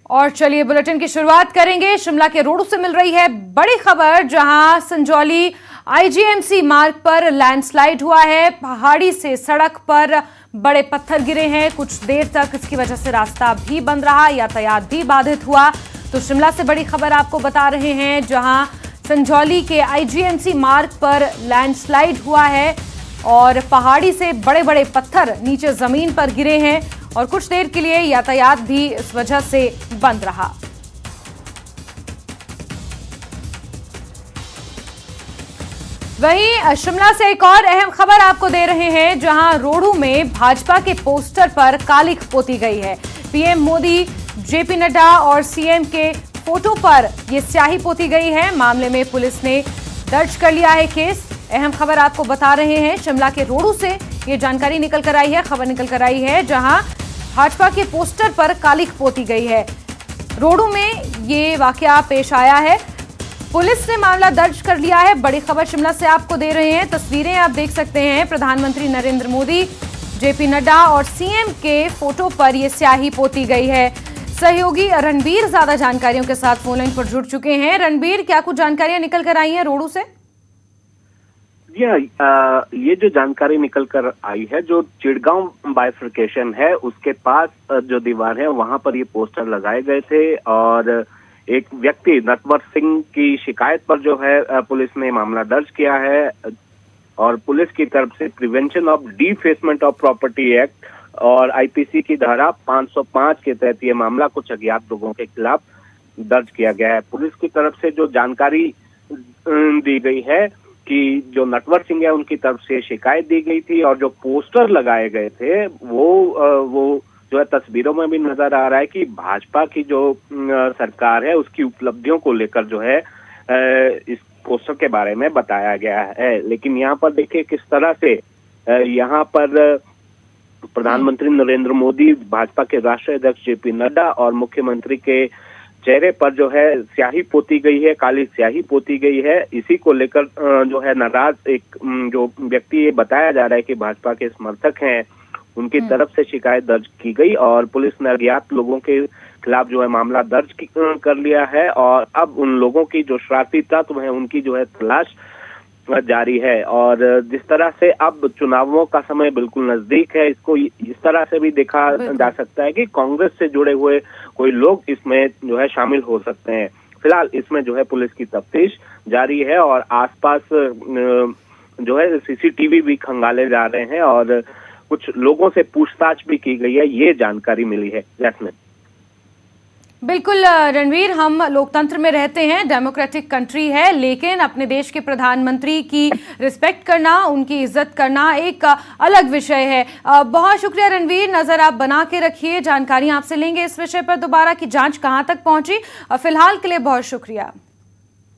और चलिए बुलेटिन की शुरुआत करेंगे। शिमला के रोड से मिल रही है बड़ी खबर, जहां संजौली आईजीएमसी मार्ग पर लैंडस्लाइड हुआ है। पहाड़ी से सड़क पर बड़े पत्थर गिरे हैं। कुछ देर तक इसकी वजह से रास्ता भी बंद रहा, यातायात भी बाधित हुआ। तो शिमला से बड़ी खबर आपको बता रहे हैं, जहां संजौली के आईजीएमसी मार्ग पर लैंडस्लाइड हुआ है और पहाड़ी से बड़े बड़े पत्थर नीचे जमीन पर गिरे हैं और कुछ देर के लिए यातायात भी इस वजह से बंद रहा। वहीं शिमला से एक और अहम खबर आपको दे रहे हैं, जहां रोहडू में भाजपा के पोस्टर पर कालिख पोती गई है। पीएम मोदी, जेपी नड्डा और सीएम के फोटो पर यह स्याही पोती गई है। मामले में पुलिस ने दर्ज कर लिया है केस। अहम खबर आपको बता रहे हैं, शिमला के रोहडू से ये जानकारी निकल कर आई है, खबर निकल कर आई है, जहां भाजपा के पोस्टर पर कालिख पोती गई है। रोहडू में ये वाकया पेश आया है। पुलिस ने मामला दर्ज कर लिया है। बड़ी खबर शिमला से आपको दे रहे हैं। तस्वीरें आप देख सकते हैं। प्रधानमंत्री नरेंद्र मोदी, जेपी नड्डा और सीएम के फोटो पर यह स्याही पोती गई है। सहयोगी रणबीर ज्यादा जानकारियों के साथ फोन लाइन पर जुड़ चुके हैं। रणबीर, क्या कुछ जानकारियां निकल कर आई हैं रोहडू से? जी हाँ, ये जो जानकारी निकल कर आई है, जो चिड़गांव बाइफर्केशन है उसके पास जो दीवार है वहां पर ये पोस्टर लगाए गए थे और एक व्यक्ति नटवर सिंह की शिकायत पर जो है पुलिस ने मामला दर्ज किया है और पुलिस की तरफ से prevention of defacement of property act और आईपीसी की धारा 505 के तहत ये मामला कुछ अज्ञात लोगों के खिलाफ दर्ज किया गया है। पुलिस की तरफ से जो जानकारी दी गई है कि जो नटवर सिंह है उनकी तरफ से शिकायत दी गई थी और जो पोस्टर लगाए गए थे वो जो है तस्वीरों में भी नजर आ रहा है कि भाजपा की जो सरकार है उसकी उपलब्धियों को लेकर जो है इस पोस्टर के बारे में बताया गया है। लेकिन यहाँ पर देखिए किस तरह से यहाँ पर प्रधानमंत्री नरेंद्र मोदी, भाजपा के राष्ट्रीय अध्यक्ष जेपी नड्डा और मुख्यमंत्री के चेहरे पर जो है स्याही पोती गई है, काली स्याही पोती गई है। इसी को लेकर जो है नाराज एक जो व्यक्ति ये बताया जा रहा है कि भाजपा के समर्थक हैं, उनकी तरफ से शिकायत दर्ज की गई और पुलिस ने अज्ञात लोगों के खिलाफ जो है मामला दर्ज कर लिया है और अब उन लोगों की जो शरारती तत्व है उनकी जो है तलाश जारी है। और जिस तरह से अब चुनावों का समय बिल्कुल नजदीक है, इसको इस तरह से भी देखा जा सकता है कि कांग्रेस से जुड़े हुए कोई लोग इसमें जो है शामिल हो सकते हैं। फिलहाल इसमें जो है पुलिस की तफ्तीश जारी है और आसपास जो है सीसीटीवी भी खंगाले जा रहे हैं और कुछ लोगों से पूछताछ भी की गई है, ये जानकारी मिली है। जैस्मिन। बिल्कुल रणवीर, हम लोकतंत्र में रहते हैं, डेमोक्रेटिक कंट्री है, लेकिन अपने देश के प्रधानमंत्री की रिस्पेक्ट करना, उनकी इज्जत करना एक अलग विषय है। बहुत शुक्रिया रणवीर, नजर आप बना के रखिए। जानकारी आपसे लेंगे इस विषय पर दोबारा कि जांच कहां तक पहुंची। फिलहाल के लिए बहुत शुक्रिया।